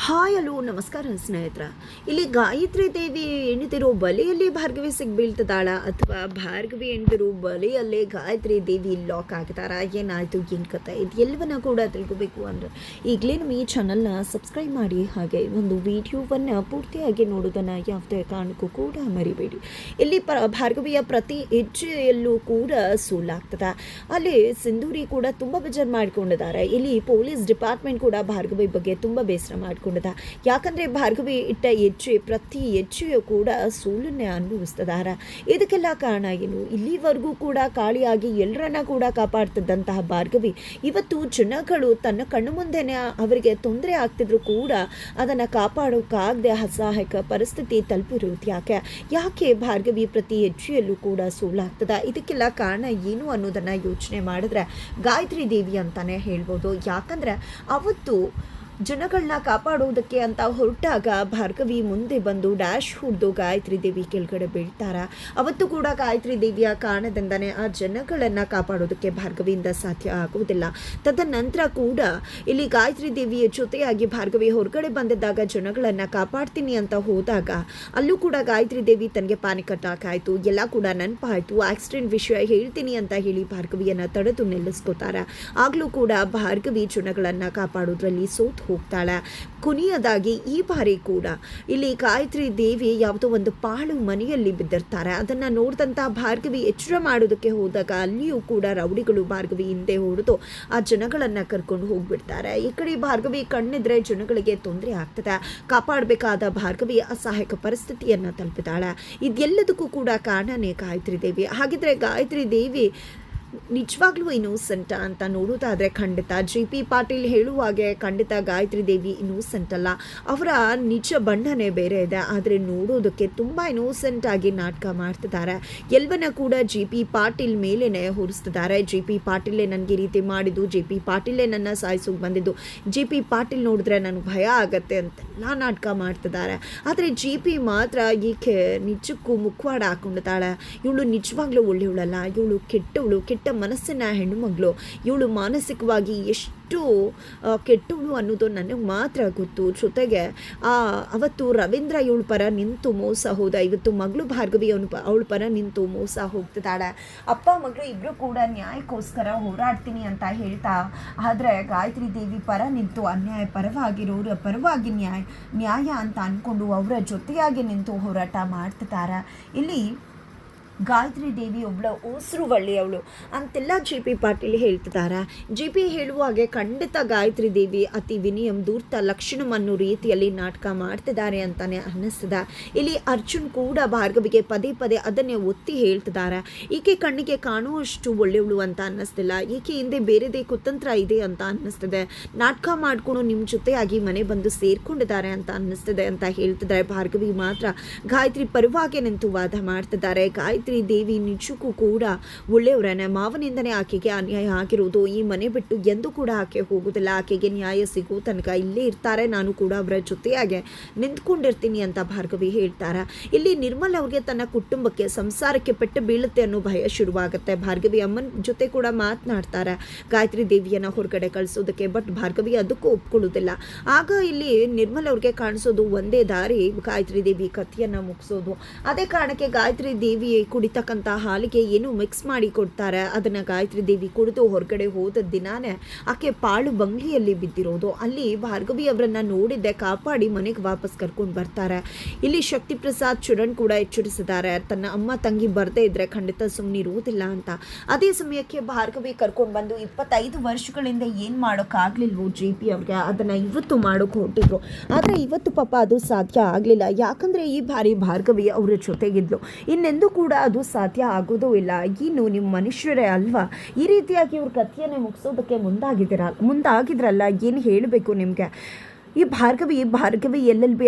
Hi hello ನಮಸ್ಕಾರ ಸ್ನೇಹಿತರ. ಇಲ್ಲಿ ಗಾಯತ್ರಿ ದೇವಿ ಎಣಿತಿರೋ ಬಲೆಯಲ್ಲಿ ಭಾರ್ಗವಿ ಸಿಗ್ಬೀಳ್ತದಾಳ ಅಥವಾ ಭಾರ್ಗವಿ ಎಣ್ದಿರೋ ಬಲೆಯಲ್ಲೇ ಗಾಯತ್ರಿ ದೇವಿ ಲಾಕ್ ಆಗ್ತಾರ? ಏನಾಯಿತು, ಏನು ಕತೆ, ಇದು ಎಲ್ಲವನ್ನ ಕೂಡ ತಿಳ್ಕೋಬೇಕು ಅಂದರೆ ಈಗಲೇ ನಮ್ಮ ಈ ಚಾನಲ್ನ ಸಬ್ಸ್ಕ್ರೈಬ್ ಮಾಡಿ, ಹಾಗೆ ಒಂದು ವಿಡಿಯೋವನ್ನು ಪೂರ್ತಿಯಾಗಿ ನೋಡೋದನ್ನು ಯಾವುದೇ ಕಾರಣಕ್ಕೂ ಕೂಡ ಮರಿಬೇಡಿ. ಇಲ್ಲಿ ಭಾರ್ಗವಿಯ ಪ್ರತಿ ಹೆಜ್ಜೆಯಲ್ಲೂ ಕೂಡ ಸುಳ್ಳಾಗ್ತದೆ. ಅಲ್ಲಿ ಸಿಂಧೂರಿ ಕೂಡ ತುಂಬ ಬೇಜಾರು ಮಾಡ್ಕೊಂಡಿದ್ದಾರೆ. ಇಲ್ಲಿ ಪೊಲೀಸ್ ಡಿಪಾರ್ಟ್ಮೆಂಟ್ ಕೂಡ ಭಾರ್ಗವಿ ಬಗ್ಗೆ ತುಂಬ ಬೇಸರ ಮಾಡ್ಕೊಂಡಿದೆ. ಯಾಕಂದರೆ ಭಾರ್ಗವಿ ಇಟ್ಟ ಪ್ರತಿ ಹೆಜ್ಜೆಯೂ ಕೂಡ ಸೋಲನ್ನೇ ಅನುಭವಿಸ್ತಿದ್ದಾರೆ. ಇದಕ್ಕೆಲ್ಲ ಕಾರಣ ಏನು? ಇಲ್ಲಿವರೆಗೂ ಕೂಡ ಕಾಳಿಯಾಗಿ ಎಲ್ಲರನ್ನ ಕೂಡ ಕಾಪಾಡ್ತಿದ್ದಂತಹ ಭಾರ್ಗವಿ ಇವತ್ತು ಜನಗಳು ತನ್ನ ಕಣ್ಣು ಮುಂದೆನೇ ಅವರಿಗೆ ತೊಂದರೆ ಆಗ್ತಿದ್ರು ಕೂಡ ಅದನ್ನು ಕಾಪಾಡೋಕ್ಕಾಗದೆ ಅಸಹಾಯಕ ಪರಿಸ್ಥಿತಿ ತಲುಪಿರುವುದು ಯಾಕೆ ಭಾರ್ಗವಿ ಪ್ರತಿ ಹೆಜ್ಜೆಯಲ್ಲೂ ಕೂಡ ಸೋಲಾಗ್ತದೆ? ಇದಕ್ಕೆಲ್ಲ ಕಾರಣ ಏನು ಅನ್ನೋದನ್ನು ಯೋಚನೆ ಮಾಡಿದ್ರೆ ಗಾಯತ್ರಿ ದೇವಿ ಅಂತಾನೆ ಹೇಳ್ಬೋದು. ಯಾಕಂದರೆ ಅವತ್ತು ಜನಗಳನ್ನ ಕಾಪಾಡೋದಕ್ಕೆ ಅಂತ ಹೊರಟಾಗ ಭಾರ್ಗವಿ ಮುಂದೆ ಬಂದು ಡ್ಯಾಶ್ ಹೊಡೆದು ಗಾಯತ್ರಿ ದೇವಿ ಕೆಳಗಡೆ ಬೀಳ್ತಾರ. ಅವತ್ತು ಕೂಡ ಗಾಯತ್ರಿ ದೇವಿಯ ಕಾರಣದಿಂದನೇ ಆ ಜನಗಳನ್ನು ಕಾಪಾಡೋದಕ್ಕೆ ಭಾರ್ಗವಿಯಿಂದ ಸಾಧ್ಯ ಆಗುವುದಿಲ್ಲ. ತದನಂತರ ಕೂಡ ಇಲ್ಲಿ ಗಾಯತ್ರಿ ದೇವಿಯ ಜೊತೆಯಾಗಿ ಭಾರ್ಗವಿ ಹೊರಗಡೆ ಬಂದಿದ್ದಾಗ ಜನಗಳನ್ನು ಕಾಪಾಡ್ತೀನಿ ಅಂತ ಹೋದಾಗ ಅಲ್ಲೂ ಕೂಡ ಗಾಯತ್ರಿ ದೇವಿ ತನಗೆ ಪಾನಿಕ್ ಅಟ್ಯಾಕ್ ಆಯಿತು, ಎಲ್ಲ ಕೂಡ ನೆನಪಾಯಿತು. ಆಕ್ಸಿಡೆಂಟ್ ವಿಷಯ ಹೇಳ್ತೀನಿ ಅಂತ ಹೇಳಿ ಭಾರ್ಗವಿಯನ್ನು ತಡೆದು ನಿಲ್ಲಿಸ್ಕೋತಾರೆ. ಆಗಲೂ ಕೂಡ ಭಾರ್ಗವಿ ಜನಗಳನ್ನು ಕಾಪಾಡೋದ್ರಲ್ಲಿ ಸೋತು ಹೋಗ್ತಾಳೆ. ಕೊನೆಯದಾಗಿ ಈ ಬಾರಿ ಕೂಡ ಇಲ್ಲಿ ಗಾಯತ್ರಿ ದೇವಿ ಯಾವುದೋ ಒಂದು ಪಾಳು ಮನೆಯಲ್ಲಿ ಬಿದ್ದಿರ್ತಾರೆ. ಅದನ್ನು ನೋಡಿದಂಥ ಭಾರ್ಗವಿ ಎಚ್ಚರ ಮಾಡೋದಕ್ಕೆ ಹೋದಾಗ ಅಲ್ಲಿಯೂ ಕೂಡ ರೌಡಿಗಳು ಭಾರ್ಗವಿ ಹಿಂದೆ ಹೊಡೆದು ಆ ಜನಗಳನ್ನು ಕರ್ಕೊಂಡು ಹೋಗ್ಬಿಡ್ತಾರೆ. ಈ ಕಡೆ ಭಾರ್ಗವಿ ಕಣ್ಣಿದ್ರೆ ಜನಗಳಿಗೆ ತೊಂದರೆ ಆಗ್ತದೆ. ಕಾಪಾಡಬೇಕಾದ ಭಾರ್ಗವಿ ಅಸಹಾಯಕ ಪರಿಸ್ಥಿತಿಯನ್ನು ತಲುಪಿದಾಳೆ. ಇದೆಲ್ಲದಕ್ಕೂ ಕೂಡ ಕಾರಣನೇ ಗಾಯತ್ರಿ ದೇವಿ. ಹಾಗಿದ್ರೆ ಗಾಯತ್ರಿ ದೇವಿ ನಿಜವಾಗ್ಲೂ ಇನ್ನೋಸೆಂಟ ಅಂತ ನೋಡೋದಾದರೆ ಖಂಡಿತ JP ಪಾಟೀಲ್ ಹೇಳುವಾಗೆ ಖಂಡಿತ ಗಾಯತ್ರಿ ದೇವಿ ಇನ್ನೋಸೆಂಟ್ ಅಲ್ಲ. ಅವರ ನಿಜ ಬಣ್ಣನೇ ಬೇರೆ ಇದೆ. ಆದರೆ ನೋಡೋದಕ್ಕೆ ತುಂಬ ಇನ್ನೋಸೆಂಟ್ ಆಗಿ ನಾಟಕ ಮಾಡ್ತಿದ್ದಾರೆ. ಎಲ್ಲವನ್ನ ಕೂಡ JP ಪಾಟೀಲ್ ಮೇಲೇ ಹೊರಿಸ್ತಿದ್ದಾರೆ. JP ಪಾಟೀಲೇ ನನಗೆ ರೀತಿ ಮಾಡಿದ್ದು, JP ಪಾಟೀಲೇ ನನ್ನ ಸಾಯಿಸೋಕೆ ಬಂದಿದ್ದು, JP ಪಾಟೀಲ್ ನೋಡಿದ್ರೆ ನನಗೆ ಭಯ ಆಗತ್ತೆ ಅಂತೆಲ್ಲ ನಾಟಕ ಮಾಡ್ತಿದ್ದಾರೆ. ಆದರೆ JP ಮಾತ್ರ ಈಕೆ ನಿಜಕ್ಕೂ ಮುಖವಾಡ ಹಾಕೊಂಡಿದ್ದಾಳೆ. ಇವಳು ನಿಜವಾಗ್ಲೂ ಒಳ್ಳೆಯವಳಲ್ಲ, ಇವಳು ಕೆಟ್ಟವಳು, ಕೆಟ್ಟ ಮನಸ್ಸಿನ ಹೆಣ್ಣುಮಗಳು. ಇವಳು ಮಾನಸಿಕವಾಗಿ ಎಷ್ಟು ಕೆಟ್ಟವಳು ಅನ್ನೋದು ನನಗೆ ಮಾತ್ರ ಗೊತ್ತು. ಜೊತೆಗೆ ಅವತ್ತು ರವೀಂದ್ರ ಇವಳ ಪರ ನಿಂತು ಮೋಸ ಹೋದ, ಇವತ್ತು ಮಗಳು ಭಾರ್ಗವಿ ಅವಳ ಪರ ನಿಂತು ಮೋಸ ಹೋಗ್ತಿದ್ದಾಳೆ. ಅಪ್ಪ ಮಗಳು ಇಬ್ಬರು ಕೂಡ ನ್ಯಾಯಕ್ಕೋಸ್ಕರ ಹೋರಾಡ್ತೀನಿ ಅಂತ ಹೇಳ್ತಾ, ಆದರೆ ಗಾಯತ್ರಿ ದೇವಿ ಪರ ನಿಂತು ಅನ್ಯಾಯ ಪರವಾಗಿರೋರ ಪರವಾಗಿ ನ್ಯಾಯ ಅಂತ ಅಂದ್ಕೊಂಡು ಅವರ ಜೊತೆಯಾಗಿ ನಿಂತು ಹೋರಾಟ ಮಾಡ್ತಿದ್ದಾರೆ. ಇಲ್ಲಿ ಗಾಯತ್ರಿ ದೇವಿ ಒಬ್ಬಳ ಉಸಿರು ಒಳ್ಳೆಯವಳು ಅಂತೆಲ್ಲ JP ಪಾಟೀಲ್ ಹೇಳ್ತಿದ್ದಾರೆ. JP ಹೇಳುವಾಗೆ ಖಂಡಿತ ಗಾಯತ್ರಿ ದೇವಿ ಅತಿ ವಿನಯಂ ಧೂರ್ತ ಲಕ್ಷಣಂ ಅನ್ನೋ ರೀತಿಯಲ್ಲಿ ನಾಟಕ ಮಾಡ್ತಿದ್ದಾರೆ ಅಂತಾನೆ ಅನ್ನಿಸ್ತದೆ. ಇಲ್ಲಿ ಅರ್ಜುನ್ ಕೂಡ ಭಾರ್ಗವಿಗೆ ಪದೇ ಪದೇ ಅದನ್ನೇ ಒತ್ತಿ ಹೇಳ್ತಿದ್ದಾರೆ. ಈಕೆ ಕಣ್ಣಿಗೆ ಕಾಣುವಷ್ಟು ಒಳ್ಳೆಯವಳು ಅಂತ ಅನ್ನಿಸ್ತಿಲ್ಲ, ಈಕೆ ಹಿಂದೆ ಬೇರೆದೇ ಕುತಂತ್ರ ಇದೆ ಅಂತ ಅನ್ನಿಸ್ತದೆ. ನಾಟಕ ಮಾಡಿಕೊಂಡು ನಿಮ್ಮ ಜೊತೆಯಾಗಿ ಮನೆ ಬಂದು ಸೇರ್ಕೊಂಡಿದ್ದಾರೆ ಅಂತ ಅನ್ನಿಸ್ತದೆ ಅಂತ ಹೇಳ್ತಿದ್ದಾರೆ. ಭಾರ್ಗವಿ ಮಾತ್ರ ಗಾಯತ್ರಿ ಪರವಾಗಿ ನಿಂತು ವಾದ ಮಾಡ್ತಿದ್ದಾರೆ. ಗಾಯತ್ರಿ ದೇವಿ ನಿಜಕ್ಕೂ ಕೂಡ ಒಳ್ಳೆಯವರನ್ನ ಮಾವನಿಂದನೇ ಆಕೆಗೆ ಅನ್ಯಾಯ ಆಗಿರೋದು. ಈ ಮನೆ ಬಿಟ್ಟು ಎಂದೂ ಕೂಡ ಆಕೆ ಹೋಗೋದಿಲ್ಲ. ಆಕೆಗೆ ನ್ಯಾಯ ಸಿಗೋ ತನಕ ಇಲ್ಲೇ ಇರ್ತಾರೆ, ನಾನು ಕೂಡ ಅವರ ಜೊತೆಯಾಗೆ ನಿಂತ್ಕೊಂಡಿರ್ತೀನಿ ಅಂತ ಭಾರ್ಗವಿ ಹೇಳ್ತಾರೆ. ಇಲ್ಲಿ ನಿರ್ಮಲ್ ಅವ್ರಿಗೆ ತನ್ನ ಕುಟುಂಬಕ್ಕೆ ಸಂಸಾರಕ್ಕೆ ಪೆಟ್ಟು ಬೀಳುತ್ತೆ ಅನ್ನೋ ಭಯ ಶುರುವಾಗುತ್ತೆ. ಭಾರ್ಗವಿ ಅಮ್ಮನ ಜೊತೆ ಕೂಡ ಮಾತನಾಡ್ತಾರೆ ಗಾಯತ್ರಿ ದೇವಿಯನ್ನು ಹೊರಗಡೆ ಕಳಿಸೋದಕ್ಕೆ. ಬಟ್ ಭಾರ್ಗವಿ ಅದಕ್ಕೂ ಒಪ್ಕೊಳ್ಳೋದಿಲ್ಲ. ಆಗ ಇಲ್ಲಿ ನಿರ್ಮಲ್ ಅವ್ರಿಗೆ ಕಾಣಿಸೋದು ಒಂದೇ ದಾರಿ, ಗಾಯತ್ರಿ ದೇವಿ ಕಥೆಯನ್ನು ಮುಗಿಸೋದು. ಅದೇ ಕಾರಣಕ್ಕೆ ಗಾಯತ್ರಿ ದೇವಿ ಕುಡಿತಕ್ಕಂಥ ಹಾಲಿಗೆ ಏನು ಮಿಕ್ಸ್ ಮಾಡಿ ಕೊಡ್ತಾರೆ. ಅದನ್ನು ಗಾಯತ್ರಿ ದೇವಿ ಕುಡಿದು ಹೊರಗಡೆ ಹೋದ ದಿನಾನೇ ಆಕೆ ಪಾಳು ಬಂಗ್ಲಿಯಲ್ಲಿ ಬಿದ್ದಿರೋದು. ಅಲ್ಲಿ ಭಾರ್ಗವಿ ಅವರನ್ನು ನೋಡಿದ್ದೆ ಕಾಪಾಡಿ ಮನೆಗೆ ವಾಪಸ್ ಕರ್ಕೊಂಡು ಬರ್ತಾರೆ. ಇಲ್ಲಿ ಶಕ್ತಿ ಪ್ರಸಾದ್ ಚರಣ್ ಕೂಡ ಎಚ್ಚರಿಸಿದ್ದಾರೆ, ತನ್ನ ಅಮ್ಮ ತಂಗಿ ಬರದೇ ಇದ್ರೆ ಖಂಡಿತ ಸುಮ್ಮನಿರುವುದಿಲ್ಲ ಅಂತ. ಅದೇ ಸಮಯಕ್ಕೆ ಭಾರ್ಗವಿ ಕರ್ಕೊಂಡು ಬಂದು 25 ವರ್ಷಗಳಿಂದ ಏನು ಮಾಡೋಕ್ಕಾಗಲಿಲ್ವೋ JP ಅವ್ರಿಗೆ, ಅದನ್ನು ಇವತ್ತು ಮಾಡೋಕ್ಕೆ ಹೊರಟಿದ್ರು. ಆದರೆ ಇವತ್ತು ಪಾಪ ಅದು ಸಾಧ್ಯ ಆಗಲಿಲ್ಲ. ಯಾಕಂದರೆ ಈ ಬಾರಿ ಭಾರ್ಗವಿ ಅವರ ಜೊತೆಗಿದ್ಲು. ಇನ್ನೆಂದೂ ಕೂಡ ಅದು ಸಾಧ್ಯ ಆಗೋದೂ ಇಲ್ಲ. ಇನ್ನು ನಿಮ್ಮ ಮನುಷ್ಯರೇ ಅಲ್ವಾ ಈ ರೀತಿಯಾಗಿ ಇವ್ರ ಕಥೆಯನ್ನೇ ಮುಗಿಸೋದಕ್ಕೆ ಮುಂದಾಗಿದ್ರಲ್ಲ, ಏನು ಹೇಳಬೇಕು ನಿಮಗೆ? ಈ ಭಾರ್ಗವಿ LLB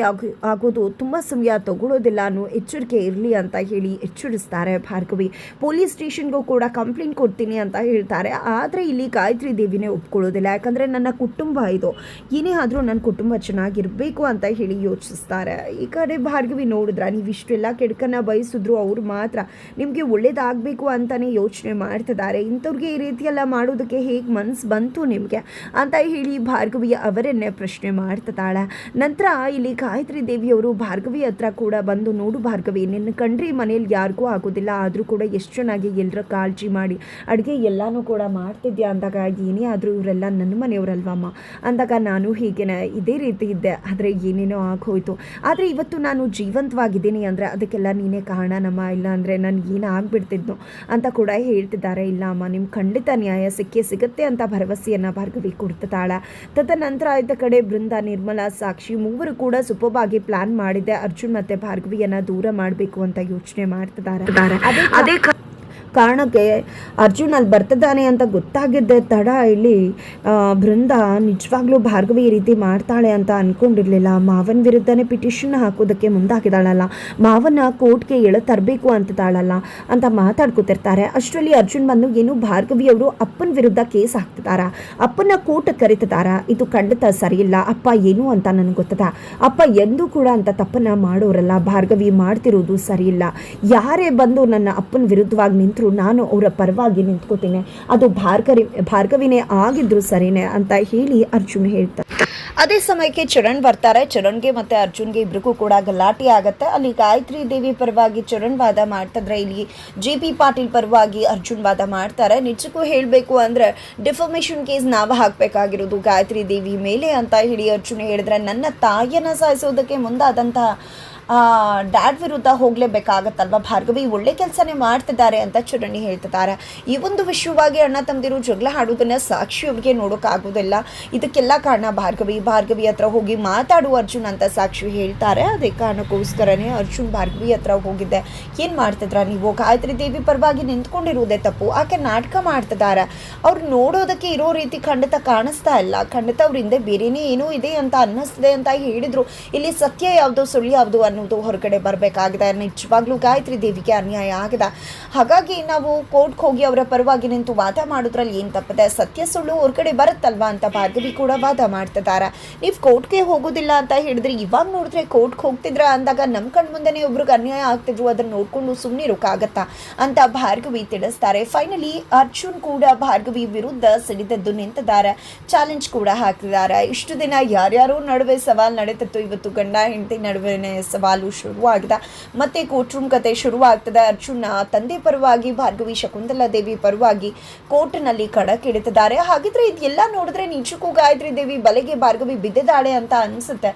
ಆಗೋದು ತುಂಬ ಸಮಯ ತಗೊಳ್ಳೋದಿಲ್ಲ ಅನ್ನೋ ಎಚ್ಚರಿಕೆ ಇರಲಿ ಅಂತ ಹೇಳಿ ಎಚ್ಚರಿಸ್ತಾರೆ. ಭಾರ್ಗವಿ ಪೊಲೀಸ್ ಸ್ಟೇಷನ್ಗೂ ಕೂಡ ಕಂಪ್ಲೇಂಟ್ ಕೊಡ್ತೀನಿ ಅಂತ ಹೇಳ್ತಾರೆ. ಆದರೆ ಇಲ್ಲಿ ಗಾಯತ್ರಿ ದೇವಿನೇ ಒಪ್ಕೊಳ್ಳೋದಿಲ್ಲ. ಯಾಕಂದರೆ ನನ್ನ ಕುಟುಂಬ ಇದು, ಏನೇ ಆದರೂ ನನ್ನ ಕುಟುಂಬ ಚೆನ್ನಾಗಿರಬೇಕು ಅಂತ ಹೇಳಿ ಯೋಚಿಸ್ತಾರೆ. ಈ ಕಡೆ ಭಾರ್ಗವಿ ನೋಡಿದ್ರೆ ನೀವು ಇಷ್ಟೆಲ್ಲ ಕೆಡಕನ್ನು ಬಯಸಿದ್ರು ಅವ್ರು ಮಾತ್ರ ನಿಮಗೆ ಒಳ್ಳೇದಾಗಬೇಕು ಅಂತಲೇ ಯೋಚನೆ ಮಾಡ್ತಿದ್ದಾರೆ. ಇಂಥವ್ರಿಗೆ ಈ ರೀತಿಯೆಲ್ಲ ಮಾಡೋದಕ್ಕೆ ಹೇಗೆ ಮನಸ್ಸು ಬಂತು ನಿಮಗೆ ಅಂತ ಹೇಳಿ ಭಾರ್ಗವಿ ಅವರನ್ನೇ ಪ್ರಶ್ನೆ ಮಾಡಿ ಮಾಡ್ತಿದ್ದಾಳೆ. ನಂತರ ಇಲ್ಲಿ ಗಾಯತ್ರಿ ದೇವಿಯವರು ಭಾರ್ಗವಿ ಹತ್ರ ಕೂಡ ಬಂದು, ನೋಡು ಭಾರ್ಗವಿ, ನಿನ್ನ ಕಂಡ್ರಿ ಮನೇಲಿ ಯಾರಿಗೂ ಆಗೋದಿಲ್ಲ, ಆದರೂ ಕೂಡ ಎಷ್ಟು ಚೆನ್ನಾಗಿ ಎಲ್ಲರ ಕಾಳಜಿ ಮಾಡಿ ಅಡುಗೆ ಎಲ್ಲನೂ ಕೂಡ ಮಾಡ್ತಿದ್ಯಾ ಅಂದಾಗ, ಏನೇ ಆದರೂ ಇವರೆಲ್ಲ ನನ್ನ ಮನೆಯವರಲ್ವಮ್ಮ ಅಂದಾಗ, ನಾನು ಹೀಗೇನೆ ಇದೇ ರೀತಿ ಇದ್ದೆ, ಆದರೆ ಏನೇನೋ ಆಗೋಯ್ತು, ಆದರೆ ಇವತ್ತು ನಾನು ಜೀವಂತವಾಗಿದ್ದೀನಿ ಅಂದರೆ ಅದಕ್ಕೆಲ್ಲ ನೀನೇ ಕಾರಣನಮ್ಮ, ಇಲ್ಲ ಅಂದರೆ ನಾನು ಏನು ಆಗ್ಬಿಡ್ತಿದ್ನು ಅಂತ ಕೂಡ ಹೇಳ್ತಿದ್ದಾರೆ. ಇಲ್ಲ ಅಮ್ಮ, ನಿಮ್ಮ ಖಂಡಿತ ನ್ಯಾಯ ಸಿಗುತ್ತೆ ಅಂತ ಭರವಸೆಯನ್ನು ಭಾರ್ಗವಿ ಕೊಡ್ತಿದ್ದಾಳೆ. ತದನಂತರ ಇದ್ದ ಕಡೆ ಬೃಂದ, ನಿರ್ಮಲಾ, ಸಾಕ್ಷಿ ಮೂವರು ಕೂಡ ಸುಪವಾಗಿ ಪ್ಲಾನ್ ಮಾಡಿದೆ ಅರ್ಜುನ್ ಮತ್ತು ಭಾರ್ಗವಿಯನ್ನು ದೂರ ಮಾಡಬೇಕು ಅಂತ ಯೋಚನೆ ಮಾಡ್ತಿದ್ದಾರೆ. ಅದೇ ಕಾರಣಕ್ಕೆ ಅರ್ಜುನ್ ಅಲ್ಲಿ ಬರ್ತಿದ್ದಾನೆ ಅಂತ ಗೊತ್ತಾಗಿದ್ದೆ ತಡ ಇಲ್ಲಿ ಬೃಂದ ನಿಜವಾಗ್ಲೂ ಭಾರ್ಗವಿ ಈ ರೀತಿ ಮಾಡ್ತಾಳೆ ಅಂತ ಅಂದ್ಕೊಂಡಿರಲಿಲ್ಲ. ಮಾವನ ವಿರುದ್ಧನೇ ಪಿಟಿಷನ್ ಹಾಕೋದಕ್ಕೆ ಮುಂದಾಗಿದ್ದಾಳಲ್ಲ, ಮಾವನ ಕೋರ್ಟ್ಗೆ ತರಬೇಕು ಅಂತಿದ್ದಾಳಲ್ಲ ಅಂತ ಮಾತಾಡ್ಕೊತಿರ್ತಾರೆ. ಅಷ್ಟರಲ್ಲಿ ಅರ್ಜುನ್ ಬಂದು, ಏನು ಭಾರ್ಗವಿಯವರು ಅಪ್ಪನ ವಿರುದ್ಧ ಕೇಸ್ ಹಾಕ್ತಿದ್ದಾರ, ಅಪ್ಪನ ಕೋರ್ಟ್ ಕರಿತಿದ್ದಾರ, ಇದು ಖಂಡಿತ ಸರಿಯಿಲ್ಲ, ಅಪ್ಪ ಏನು ಅಂತ ನನಗೆ ಗೊತ್ತದ, ಅಪ್ಪ ಎಂದೂ ಕೂಡ ಅಂತ ತಪ್ಪನ್ನ ಮಾಡೋರಲ್ಲ, ಭಾರ್ಗವಿ ಮಾಡ್ತಿರೋದು ಸರಿಯಿಲ್ಲ, ಯಾರೇ ಬಂದು ನನ್ನ ಅಪ್ಪನ ವಿರುದ್ಧವಾಗಿ ನಿಂತರು ನಾನು ಅವರ ಪರವಾಗಿ ನಿಂತ್ಕೋತೀನಿ, ಅದು ಭಾರ್ಗವಿನೇ ಆಗಿದ್ರು ಸರಿನೇ ಅಂತ ಹೇಳಿ ಅರ್ಜುನ್ ಹೇಳ್ತಾರೆ. ಅದೇ ಸಮಯಕ್ಕೆ ಚರಣ್ ಬರ್ತಾರೆ. ಚರಣ್ಗೆ ಮತ್ತು ಅರ್ಜುನ್ಗೆ ಇಬ್ರಿಗೂ ಕೂಡ ಗಲಾಟೆ ಆಗುತ್ತೆ. ಅಲ್ಲಿ ಗಾಯತ್ರಿ ದೇವಿ ಪರವಾಗಿ ಚರಣ್ ವಾದ ಮಾಡ್ತಿದ್ರೆ, ಇಲ್ಲಿ JP ಪಾಟೀಲ್ ಪರವಾಗಿ ಅರ್ಜುನ್ ವಾದ ಮಾಡ್ತಾರೆ. ನಿಜಕ್ಕೂ ಹೇಳಬೇಕು ಅಂದರೆ ಡಿಫಾಮೇಷನ್ ಕೇಸ್ ನಾವು ಹಾಕಬೇಕಾಗಿರೋದು ಗಾಯತ್ರಿ ದೇವಿ ಮೇಲೆ ಅಂತ ಹೇಳಿ ಅರ್ಜುನ್ ಹೇಳಿದ್ರೆ, ನನ್ನ ತಾಯಿಯನ್ನು ಸಾಯಿಸೋದಕ್ಕೆ ಮುಂದಾದಂತಹ ಡ್ಯಾಡ್ ವಿರುದ್ಧ ಹೋಗಲೇಬೇಕಾಗತ್ತಲ್ವ, ಭಾರ್ಗವಿ ಒಳ್ಳೆ ಕೆಲಸನೇ ಮಾಡ್ತಿದ್ದಾರೆ ಅಂತ ಚರಣಿ ಹೇಳ್ತಿದ್ದಾರೆ. ಈ ಒಂದು ವಿಷಯವಾಗಿ ಅಣ್ಣ ತಮ್ಮದಿರು ಜಗಳ ಆಡೋದನ್ನು ಸಾಕ್ಷಿಯವ್ರಿಗೆ ನೋಡೋಕ್ಕಾಗೋದಿಲ್ಲ, ಇದಕ್ಕೆಲ್ಲ ಕಾರಣ ಭಾರ್ಗವಿ ಹತ್ರ ಹೋಗಿ ಮಾತಾಡುವ ಅರ್ಜುನ್ ಅಂತ ಸಾಕ್ಷಿ ಹೇಳ್ತಾರೆ. ಅದೇ ಕಾರಣಕ್ಕೋಸ್ಕರನೇ ಅರ್ಜುನ್ ಭಾರ್ಗವಿ ಹತ್ರ ಹೋಗಿದ್ದೆ, ಏನು ಮಾಡ್ತಿದ್ರ ನೀವು, ಗಾಯತ್ರಿ ದೇವಿ ಪರವಾಗಿ ನಿಂತ್ಕೊಂಡಿರುವುದೇ ತಪ್ಪು, ಆಕೆ ನಾಟಕ ಮಾಡ್ತಿದ್ದಾರೆ, ಅವ್ರು ನೋಡೋದಕ್ಕೆ ಇರೋ ರೀತಿ ಖಂಡಿತ ಕಾಣಿಸ್ತಾ ಇಲ್ಲ, ಖಂಡಿತ ಅವ್ರ ಹಿಂದೆ ಬೇರೆನೇ ಏನೋ ಇದೆ ಅಂತ ಅನ್ನಿಸ್ತಿದೆ ಅಂತ ಹೇಳಿದ್ರು. ಇಲ್ಲಿ ಸತ್ಯ ಯಾವುದು ಸುಳ್ಳು ಯಾವುದು ಅನ್ನೋದು ಹೊರಗಡೆ ಬರಬೇಕಾಗಿದೆ. ನಿಜವಾಗ್ಲೂ ಗಾಯತ್ರಿ ದೇವಿಗೆ ಅನ್ಯಾಯ ಆಗಿದೆ, ಹಾಗಾಗಿ ನಾವು ಕೋರ್ಟ್ಗೆ ಹೋಗಿ ಅವರ ಪರವಾಗಿ ನಿಂತು ವಾದ ಮಾಡೋದ್ರಲ್ಲಿ ಏನು ತಪ್ಪಿದೆ, ಸತ್ಯ ಸುಳ್ಳು ಹೊರಗಡೆ ಬರುತ್ತಲ್ವಾ ಅಂತ ಭಾರ್ಗವಿ ಕೂಡ ವಾದ ಮಾಡ್ತಿದ್ದಾರೆ. ನೀವು ಕೋರ್ಟ್ಗೆ ಹೋಗೋದಿಲ್ಲ ಅಂತ ಹೇಳಿದ್ರೆ, ಇವಾಗ ನೋಡಿದ್ರೆ ಕೋರ್ಟ್ಗೆ ಹೋಗ್ತಿದ್ರ ಅಂದಾಗ ನಮ್ಮ ಕಣ್ಣು ಮುಂದೆನೇ ಒಬ್ರಿಗೆ ಅನ್ಯಾಯ ಆಗ್ತಿದ್ರು, ಅದನ್ನ ನೋಡ್ಕೊಂಡು ಸುಮ್ಮನೆ ಇರೋಕ್ಕಾಗತ್ತಾ ಅಂತ ಭಾರ್ಗವಿ ತಿಳಿಸ್ತಾರೆ. ಫೈನಲಿ ಅರ್ಜುನ್ ಕೂಡ ಭಾರ್ಗವಿ ವಿರುದ್ಧ ಸಿಡಿದದ್ದು ನಿಂತಿದ್ದಾರೆ, ಚಾಲೆಂಜ್ ಕೂಡ ಹಾಕಿದ್ದಾರೆ. ಇಷ್ಟು ದಿನ ಯಾರ್ಯಾರೋ ನಡುವೆ ಸವಾಲು ನಡೀತಿತ್ತು, ಇವತ್ತು ಗಂಡ ಹೆಂಡತಿ ನಡುವೆ ಸವಾಲು ಶುರುವಾಗಿದೆ, ಮತ್ತೆ ಕೋರ್ಟ್ ರೂಮ್ ಕತೆ ಶುರುವಾಗ್ತದೆ. ಅರ್ಜುನ್ ತಂದೆ ಪರವಾಗಿ ಭಾರ್ಗವಿ ಶಕುಂತಲಾ ದೇವಿ ಪರವಾಗಿ ಕೋರ್ಟ್ನಲ್ಲಿ ಕಣಕ್ಕಿಳಿತಿದ್ದಾರೆ. ಹಾಗಿದ್ರೆ ಇದೆಲ್ಲ ನೋಡಿದ್ರೆ ನಿಜಕ್ಕೂ ಗಾಯತ್ರಿ ದೇವಿ ಬಲೆಗೆ ಭಾರ್ಗವಿ ಬಿದ್ದಿದ್ದಾಳೆ ಅಂತ ಅನಿಸುತ್ತೆ.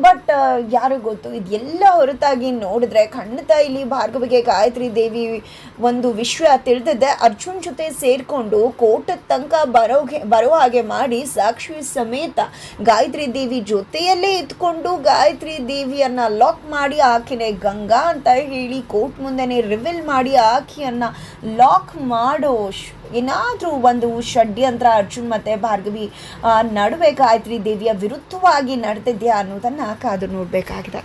ಬಟ್ ಯಾರು ಗೊತ್ತು, ಇದೆಲ್ಲ ಹೊರತಾಗಿ ನೋಡಿದ್ರೆ ಖಂಡಿತ ಇಲ್ಲಿ ಭಾರ್ಗವಿಗೆ ಗಾಯತ್ರಿ ದೇವಿ ಒಂದು ವಿಷಯ ತಿಳಿದಿದೆ, ಅರ್ಜುನ್ ಜೊತೆ ಸೇರಿಕೊಂಡು ಕೋರ್ಟ್ ತನಕ ಬರೋ ಹಾಗೆ ಮಾಡಿ ಸಾಕ್ಷಿ ಸಮೇತ ಗಾಯತ್ರಿ ದೇವಿ ಜೊತೆಯಲ್ಲೇ ಇದ್ಕೊಂಡು ಗಾಯತ್ರಿ ದೇವಿಯನ್ನ ಲಾಕ್ ಮಾಡಿ ಆಕೆನೆ ಗಂಗಾ ಅಂತ ಹೇಳಿ ಕೋರ್ಟ್ ಮುಂದೆನೆ ರಿವೀಲ್ ಮಾಡಿ ಆಕೆಯನ್ನ ಲಾಕ್ ಮಾಡೋ ಏನಾದರೂ ಒಂದು ಷಡ್ಯಂತ್ರ ಅರ್ಜುನ್ ಮತ್ತು ಭಾರ್ಗವಿ ನಡುವೆ ಗಾಯತ್ರಿ ದೇವಿಯ ವಿರುದ್ಧವಾಗಿ ನಡೆದಿದೆಯಾ ಅನ್ನೋದನ್ನು ಕಾದು ನೋಡಬೇಕಾಗಿದೆ.